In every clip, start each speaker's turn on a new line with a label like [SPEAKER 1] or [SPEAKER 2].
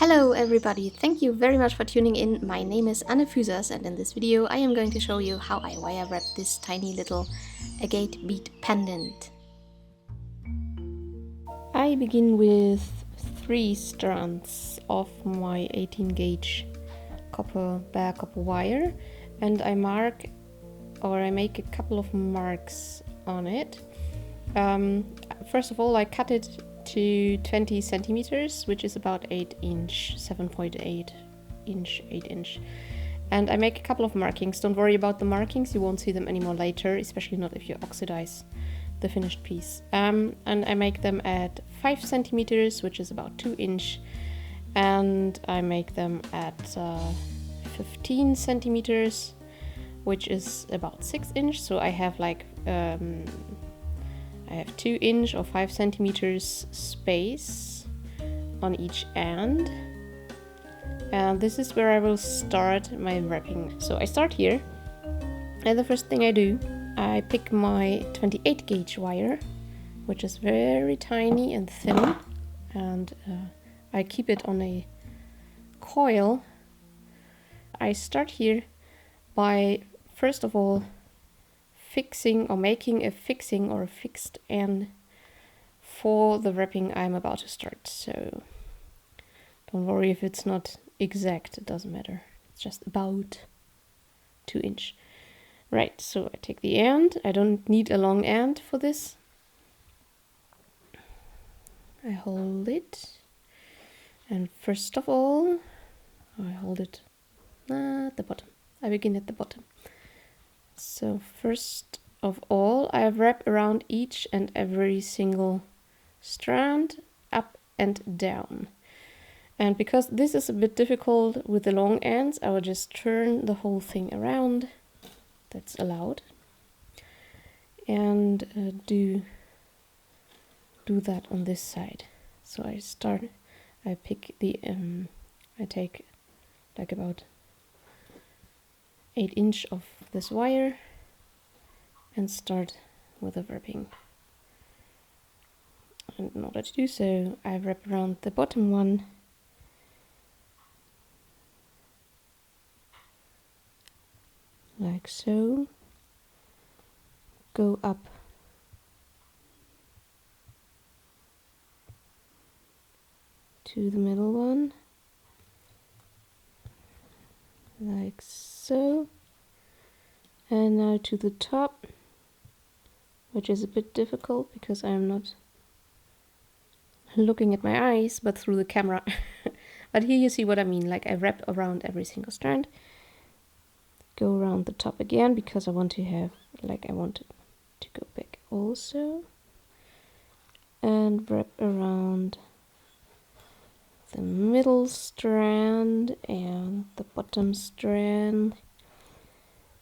[SPEAKER 1] Hello everybody, thank you very much for tuning in. My name is Anne Fusers and in this video I am going to show you how I wire wrap this tiny little agate bead pendant. I begin with 3 strands of my 18 gauge bare copper wire, and I make a couple of marks on it. First of all, I cut it to 20 centimeters, which is about 8 inch, 7.8 inch, 8 inch. And I make a couple of markings. Don't worry about the markings, you won't see them anymore later, especially not if you oxidize the finished piece. And I make them at 5 centimeters, which is about 2 inch. And I make them at 15 centimeters, which is about 6 inch. So I have like I have 2 inch or 5 centimeters space on each end, and this is where I will start my wrapping. So I start here, and the first thing I do, I pick my 28 gauge wire, which is very tiny and thin, and I keep it on a coil. I start here by first of all fixing or making a fixing or a fixed end for the wrapping I'm about to start. So don't worry if it's not exact, it doesn't matter. It's just about 2 inch. Right, so I take the end. I don't need a long end for this. I hold it, and first of all I hold it at the bottom. I begin at the bottom. So first of all, I wrap around each and every single strand, up and down. And because this is a bit difficult with the long ends, I will just turn the whole thing around. That's allowed. And do that on this side. So I take like about 8 inch of this wire and start with the wrapping. And in order to do so, I wrap around the bottom one, like so, go up to the middle one, like so, and now to the top, which is a bit difficult because I'm not looking at my eyes but through the camera. But here you see what I mean, like I wrap around every single strand, go around the top again because I want to have, like I want it to go back also, and wrap around the middle strand and the bottom strand,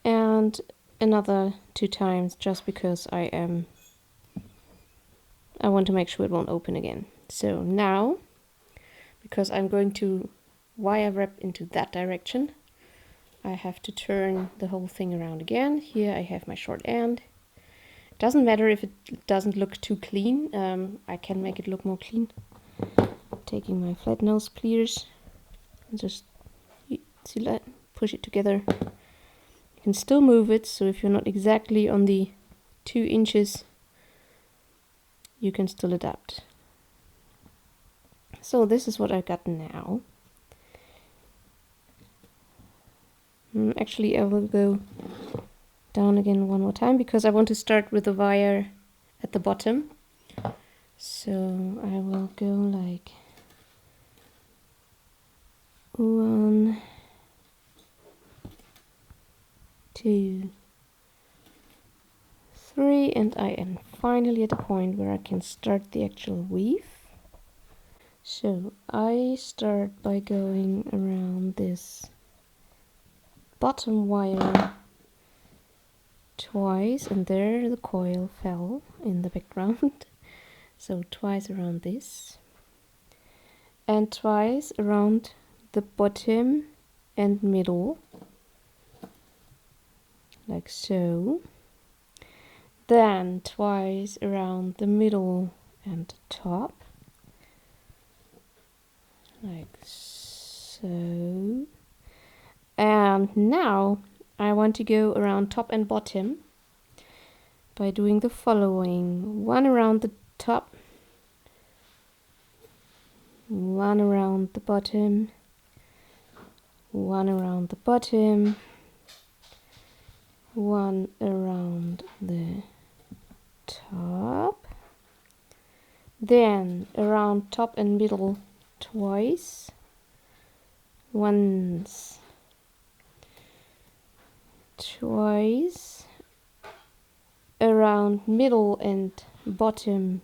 [SPEAKER 1] and another 2 times just because I want to make sure it won't open again. So now, because I'm going to wire wrap into that direction, I have to turn the whole thing around again. Here I have my short end. It doesn't matter if it doesn't look too clean. I can make it look more clean. Taking my flat nose pliers and just see that, push it together. You can still move it, so if you're not exactly on the 2 inches, you can still adapt. So this is what I got now. Actually, I will go down again one more time because I want to start with the wire at the bottom. So I will go like 1, 2, 3, and I am finally at a point where I can start the actual weave. So I start by going around this bottom wire twice, and there the coil fell in the background. So twice around this, and twice around the bottom and middle, like so. Then twice around the middle and top, like so. So, and now I want to go around top and bottom by doing the following: one around the top, one around the bottom, one around the bottom, one around the top, then around top and middle twice, once, twice, around middle and bottom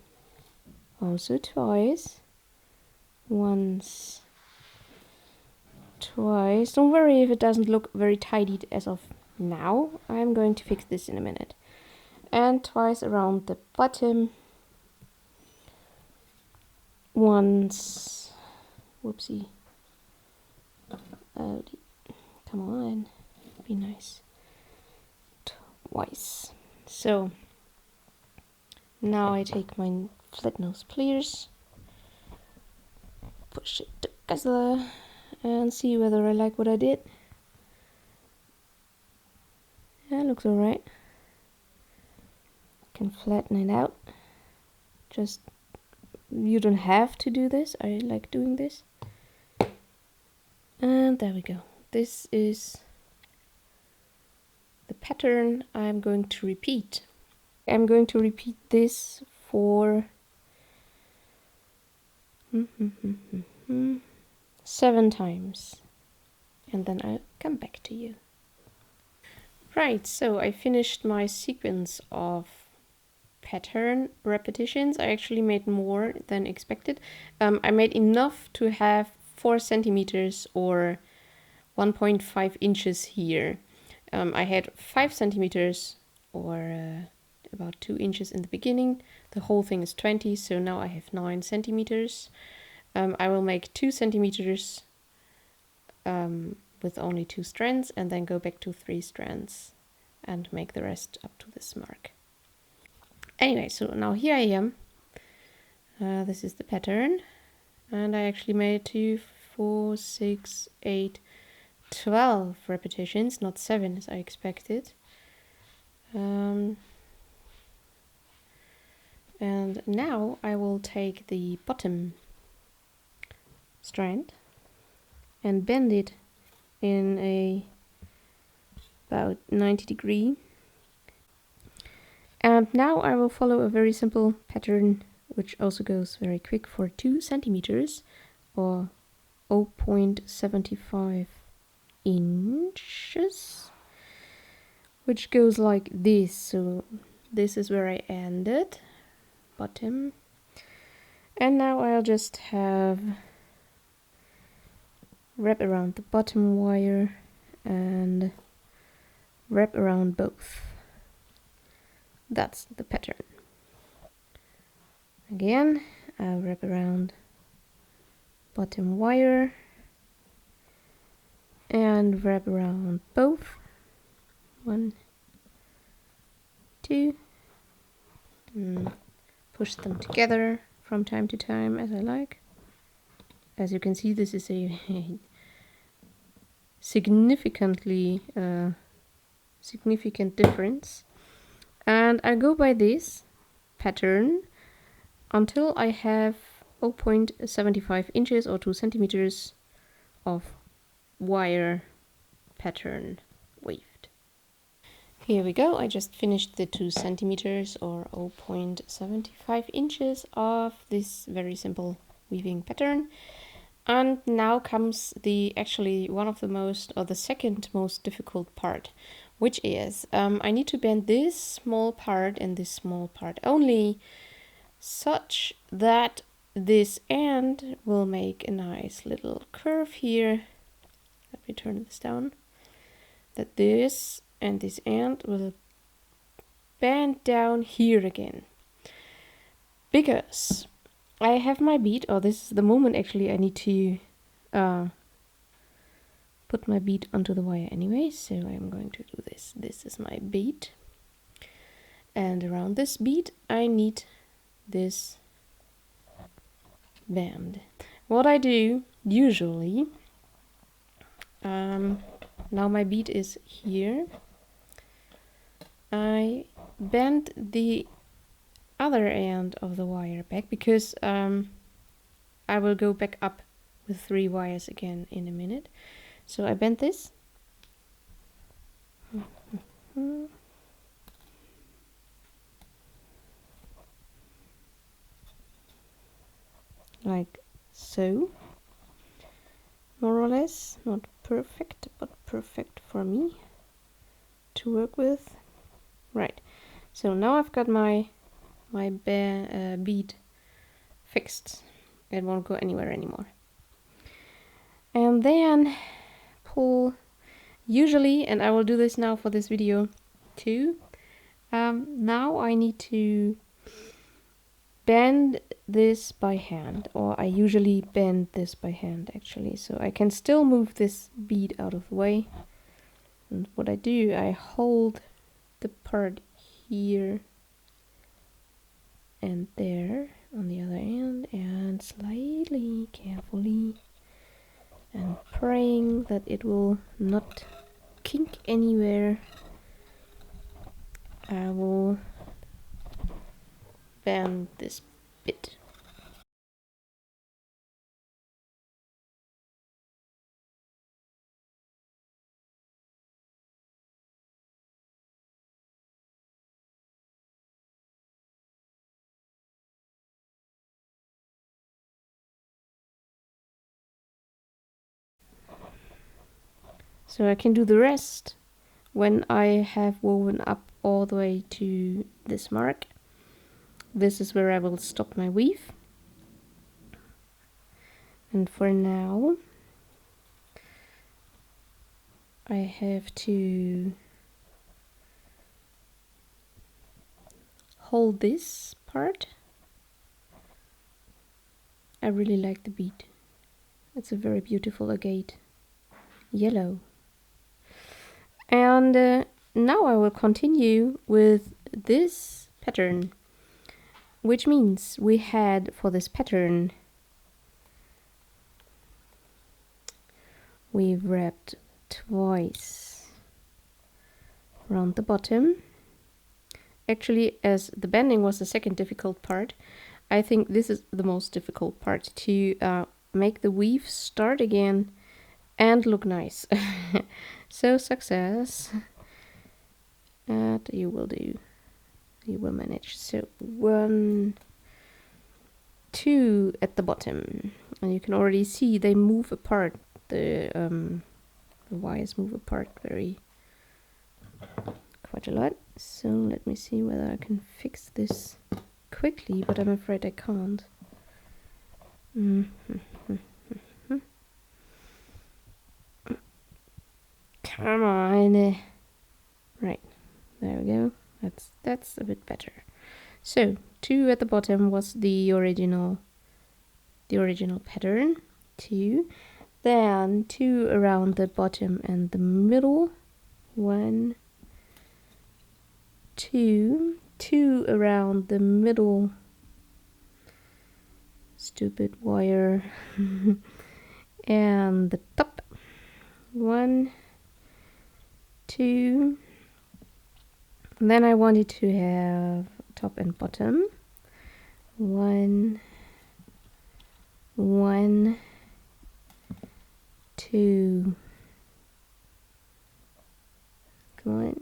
[SPEAKER 1] also twice, once, twice. Don't worry if it doesn't look very tidied as of now. I'm going to fix this in a minute. And twice around the bottom, once, whoopsie, oh, come on, be nice, twice. So now I take my flat nose pliers, push it together and see whether I like what I did. Yeah, looks alright. Can flatten it out. Just, you don't have to do this. I like doing this. And there we go. This is the pattern I'm going to repeat. I'm going to repeat this for 7 times. And then I'll come back to you. Right, so I finished my sequence of pattern repetitions. I actually made more than expected. I made enough to have 4 centimeters or 1.5 inches here. I had 5 centimeters or about 2 inches in the beginning. The whole thing is 20, so now I have 9 centimeters. I will make 2 centimeters with only 2 strands and then go back to 3 strands and make the rest up to this mark. Anyway, so now here I am. This is the pattern, and I actually made 2, 4, 6, 8, 12 repetitions, not 7 as I expected. And now I will take the bottom strand and bend it in a about 90 degree. And now I will follow a very simple pattern which also goes very quick for 2 centimeters or 0.75 inches, which goes like this. So this is where I ended, bottom. And now I'll just have wrap around the bottom wire and wrap around both. That's the pattern. Again, I'll wrap around bottom wire and wrap around both. 1, 2, and push them together from time to time as I like. As you can see, this is a significant difference. And I go by this pattern until I have 0.75 inches or 2 centimeters of wire pattern weaved. Here we go. I just finished the 2 centimeters or 0.75 inches of this very simple weaving pattern. And now comes actually one of the most, or the second most difficult part, which is I need to bend this small part and this small part only, such that this end will make a nice little curve here. Let me turn this down. That this and this end will bend down here again. Because I have my bead, or this is the moment actually I need to put my bead onto the wire anyway, so I'm going to do this. This is my bead. And around this bead I need this band. What I do usually Now my bead is here. I bend the other end of the wire back because I will go back up with 3 wires again in a minute. So I bend this. Like so. More or less. Not perfect, but perfect for me to work with. Right. So now I've got my bead fixed. It won't go anywhere anymore. And then pull, usually, and I will do this now for this video too. Now I need to bend this by hand, or I usually bend this by hand actually, so I can still move this bead out of the way. And what I do, I hold the part here and there on the other end, and slightly, carefully, and praying that it will not kink anywhere, I will bend this bit. So I can do the rest when I have woven up all the way to this mark. This is where I will stop my weave. And for now, I have to hold this part. I really like the bead. It's a very beautiful agate yellow. And now I will continue with this pattern, which means we had for this pattern, we wrapped twice around the bottom. Actually, as the bending was the second difficult part, I think this is the most difficult part, to make the weave start again and look nice. So success. And you will do. You will manage. So 1, 2 at the bottom, and you can already see they move apart. The wires move apart quite a lot. So let me see whether I can fix this quickly, but I'm afraid I can't. Come on. Right, there we go. That's a bit better. So 2 at the bottom was the original pattern. 2, then 2 around the bottom and the middle. 1, 2, 2 around the middle. Stupid wire. And the top. 1, 2. And then I wanted to have top and bottom. 1, 1, 2. Come on.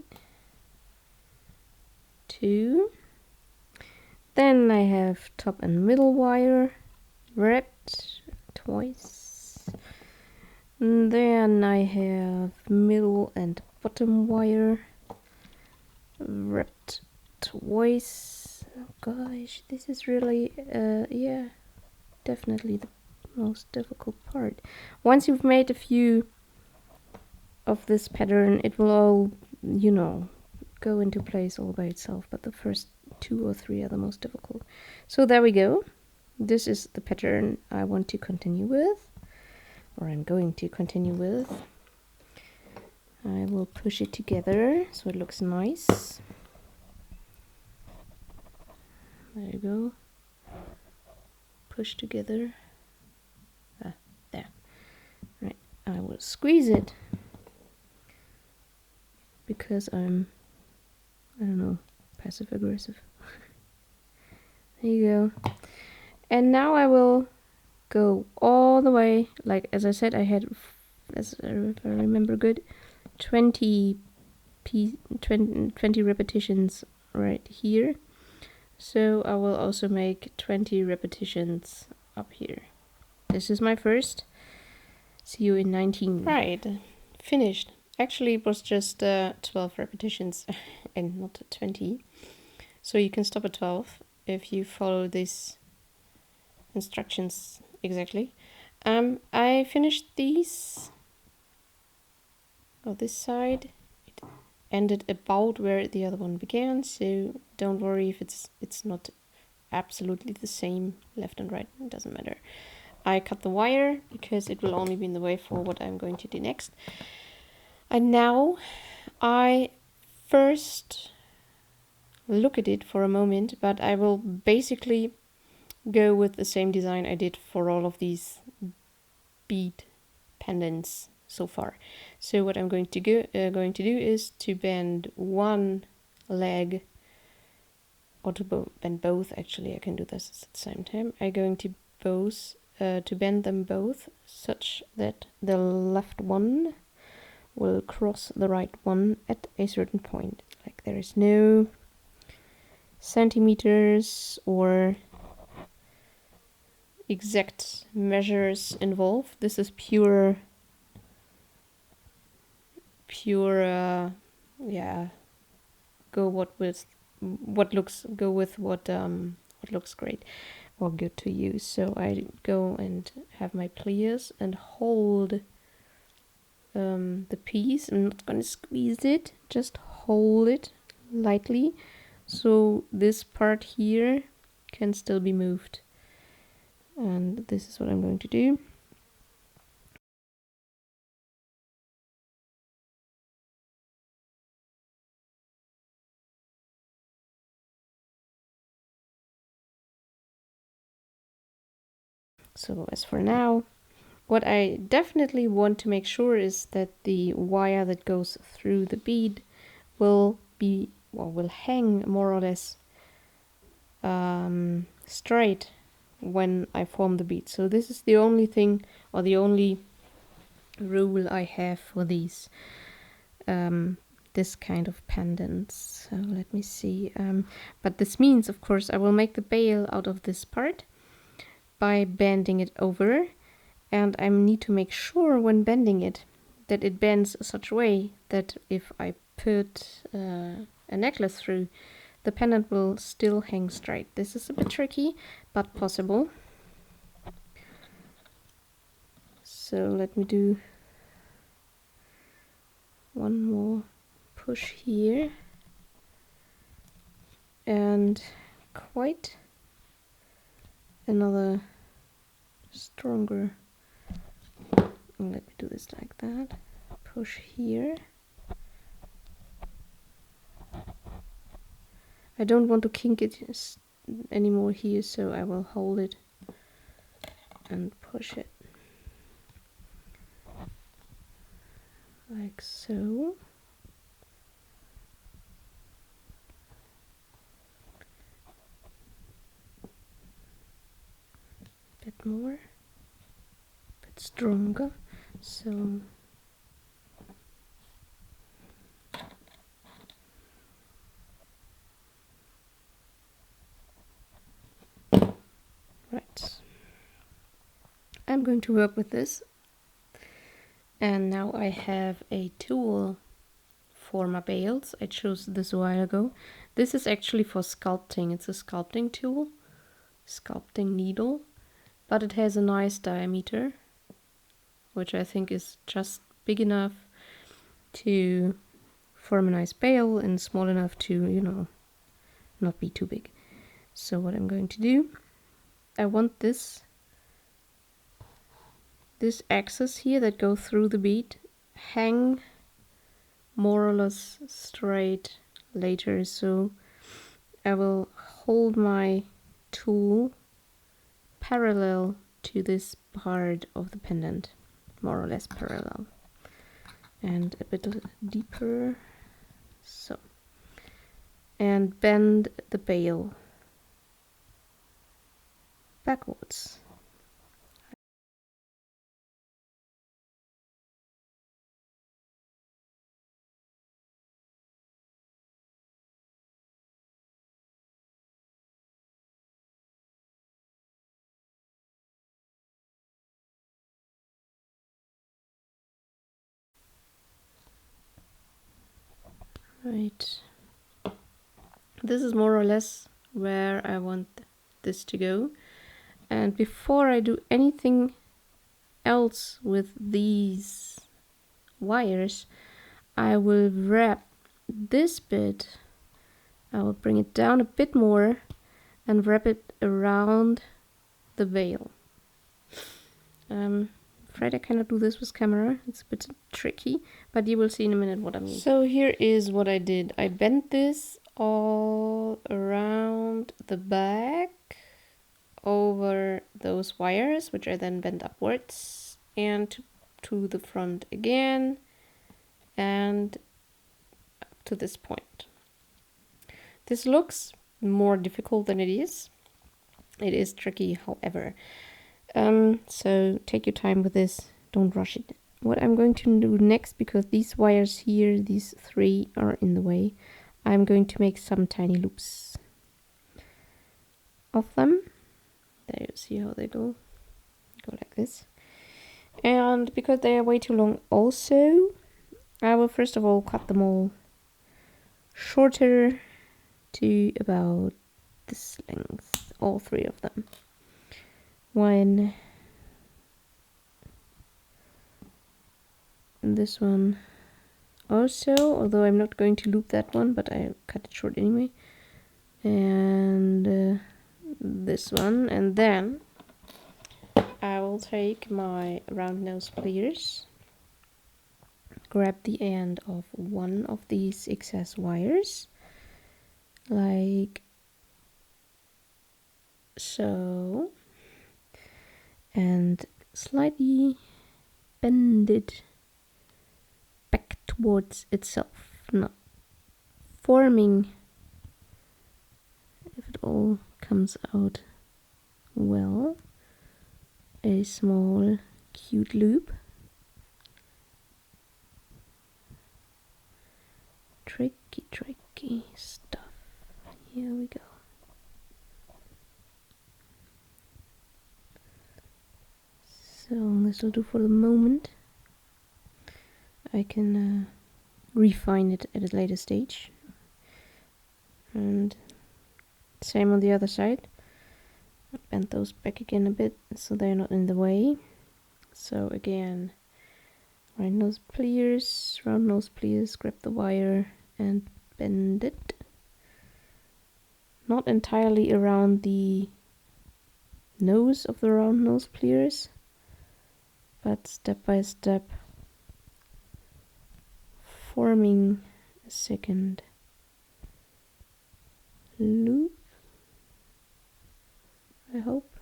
[SPEAKER 1] 2. Then I have top and middle wire wrapped twice. And then I have middle and bottom wire wrapped twice. Oh gosh, this is really yeah, definitely the most difficult part. Once you've made a few of this pattern, it will all, you know, go into place all by itself, but the first 2 or 3 are the most difficult. So there we go. This is the pattern I want to continue with, or I'm going to continue with. I will push it together so it looks nice. There you go. Push together. There. Right. I will squeeze it because I don't know, passive aggressive. There you go. And now I will go all the way, like as I said, I had, if I remember good, 20 repetitions right here. So I will also make 20 repetitions up here. This is my first. See you in 19. Right, finished. Actually, it was just 12 repetitions and not 20. So you can stop at 12 if you follow these instructions exactly. I finished these on this side. It ended about where the other one began, so don't worry if it's not absolutely the same left and right. It doesn't matter. I cut the wire because it will only be in the way for what I'm going to do next. And now I first look at it for a moment, but I will basically go with the same design I did for all of these bead pendants so far. So what I'm going to do is to bend one leg, or to bend both. Actually, I can do this at the same time. I'm going to bend them both such that the left one will cross the right one at a certain point. Like there is no centimeters or exact measures involved. This is pure yeah, go with what looks great or good to use. So I go and have my pliers and hold the piece. I'm not gonna squeeze it, just hold it lightly so this part here can still be moved. And this is what I'm going to do. So as for now, what I definitely want to make sure is that the wire that goes through the bead will hang more or less straight when I form the bead. So this is the only thing, or the only rule I have for these this kind of pendants. So let me see. But this means, of course, I will make the bail out of this part by bending it over, and I need to make sure when bending it that it bends such a way that if I put a necklace through, the pendant will still hang straight. This is a bit tricky, but possible. So let me do one more push here, and quite another stronger. Let me do this like that. Push here. I don't want to kink it anymore here, so I will hold it and push it like so. A bit more, a bit stronger. So right, I'm going to work with this, and now I have a tool for my bails. I chose this a while ago. This is actually for sculpting. It's a sculpting tool, sculpting needle, but it has a nice diameter, which I think is just big enough to form a nice bail and small enough to, you know, not be too big. So what I'm going to do, I want this axis here that go through the bead hang more or less straight later. So I will hold my tool parallel to this part of the pendant. more or less parallel. And a bit deeper, so. And bend the bail backwards. Right. This is more or less where I want this to go. And before I do anything else with these wires, I will wrap this bit. I will bring it down a bit more and wrap it around the veil. Afraid I cannot do this with camera. It's a bit tricky, but you will see in a minute what I mean. So here is what I did. I bent this all around the back over those wires, which I then bent upwards, and to the front again, and up to this point. This looks more difficult than it is. It is tricky, however. So take your time with this, don't rush it. What I'm going to do next, because these wires here, these three, are in the way, I'm going to make some tiny loops of them. There you see how they go like this. And because they are way too long also, I will first of all cut them all shorter to about this length, all three of them. One, this one also, although I'm not going to loop that one, but I cut it short anyway. And this one, and then I will take my round nose pliers, grab the end of one of these excess wires, like so, and slightly bend it back towards itself, not forming, if it all comes out well, a small cute loop. Tricky stuff. Here we go. So this will do for the moment. I can refine it at a later stage. And same on the other side. I bend those back again a bit so they're not in the way. So again, round nose pliers, grab the wire and bend it. Not entirely around the nose of the round nose pliers, but step by step, forming a second loop, I hope.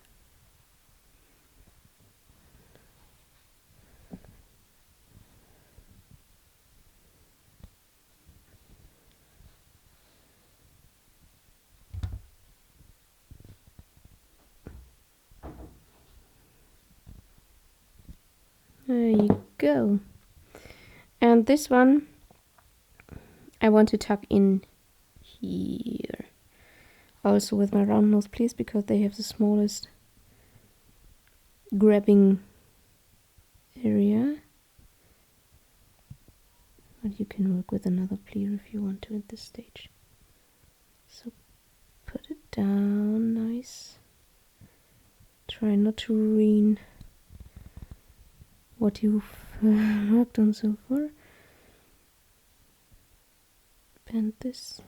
[SPEAKER 1] There you go. And this one I want to tuck in here. Also with my round nose pliers, because they have the smallest grabbing area. But you can work with another plier if you want to at this stage. So put it down nice. Try not to ruin what you've worked on so far. Bend this.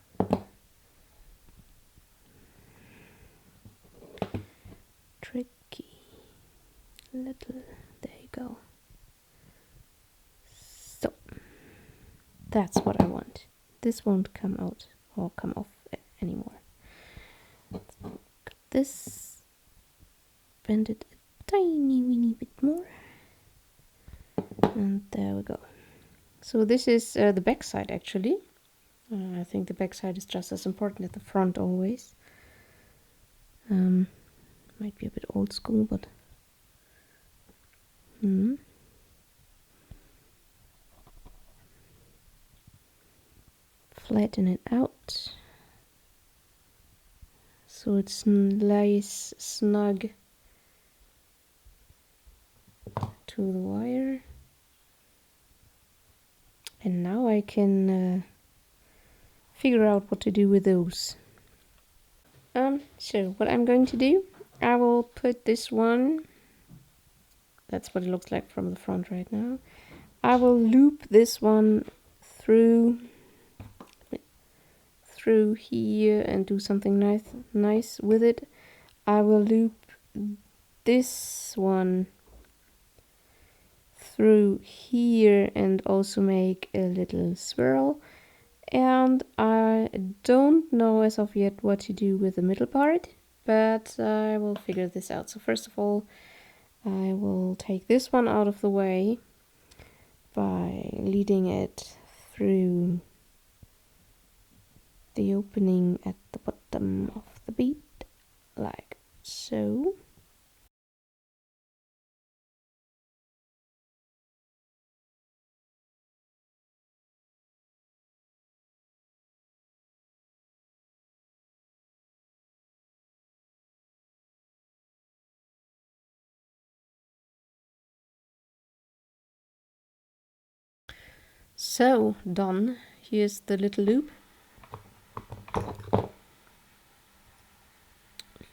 [SPEAKER 1] Tricky little, there you go. So that's what I want. This won't come out or come off anymore. Got this, bend it a tiny weeny bit more. And there we go. So this is the back side actually. I think the back side is just as important as the front always. Might be a bit old school, but flatten it out so it's nice snug to the wire. And now I can figure out what to do with those. So what I'm going to do, I will put this one, that's what it looks like from the front right now. I will loop this one through here and do something nice with it. I will loop this one through here and also make a little swirl. And I don't know as of yet what to do with the middle part, but I will figure this out. So first of all, I will take this one out of the way by leading it through the opening at the bottom of the bead, like so. So, done. Here's the little loop.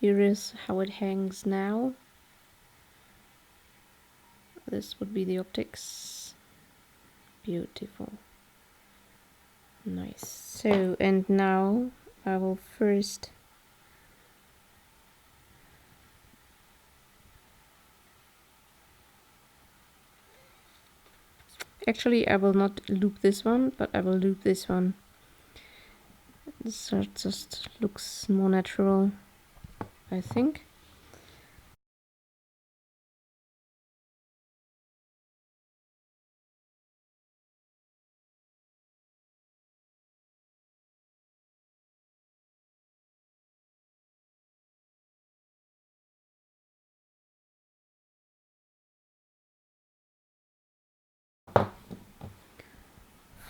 [SPEAKER 1] Here is how it hangs now. This would be the optics. Beautiful. Nice. So, and now I will first actually I will not loop this one, but I will loop this one. This just looks more natural, I think.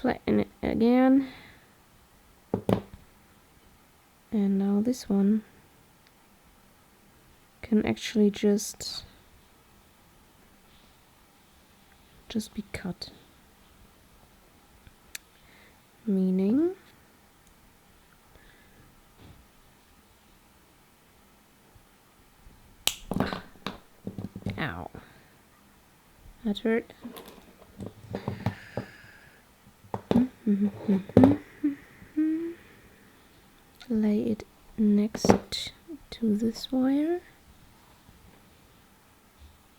[SPEAKER 1] Flatten it again. And now this one can actually just be cut. Meaning ow. That hurt. Lay it next to this wire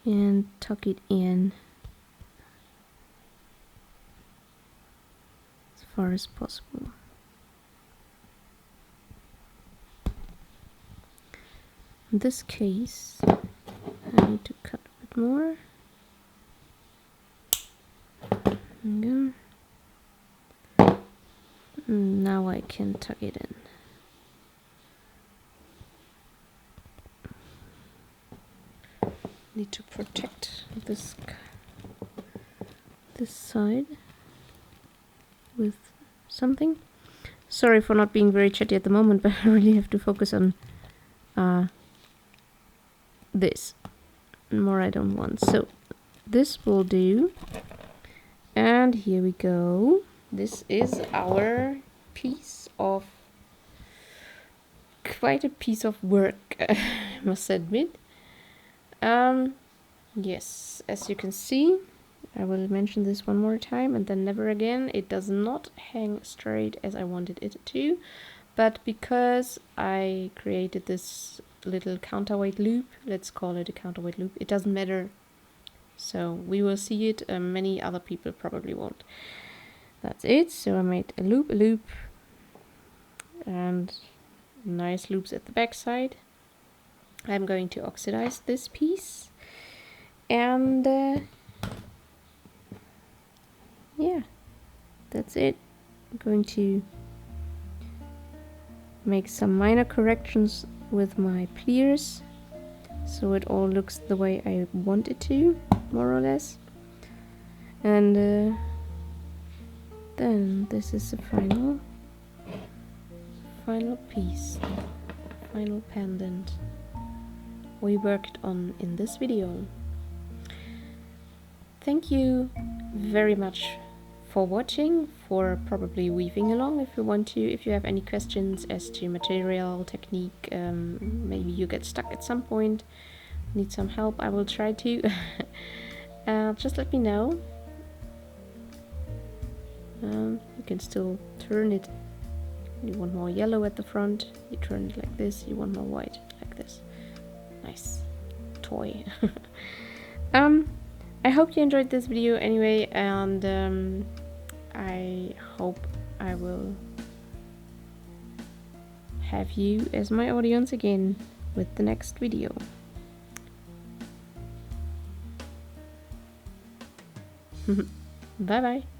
[SPEAKER 1] and tuck it in as far as possible. In this case, I need to cut a bit more. There we go. Now I can tuck it in. Need to protect this side with something. Sorry for not being very chatty at the moment, but I really have to focus on this. More I don't want. So this will do. And here we go. This is our piece of quite a piece of work, I must admit. Yes, as you can see, I will mention this one more time and then never again. It does not hang straight as I wanted it to, but because I created this little counterweight loop, let's call it a counterweight loop, it doesn't matter. So we will see it, many other people probably won't. That's it. So I made a loop, and nice loops at the back side. I'm going to oxidize this piece, and that's it. I'm going to make some minor corrections with my pliers so it all looks the way I want it to, more or less. And then this is the final piece, final pendant we worked on in this video. Thank you very much for watching, for probably weaving along if you want to. If you have any questions as to material, technique, maybe you get stuck at some point, need some help, I will try to. Just let me know. You can still turn it. You want more yellow at the front, you turn it like this. You want more white, like this. Nice toy. I hope you enjoyed this video anyway, and I hope I will have you as my audience again with the next video. Bye bye.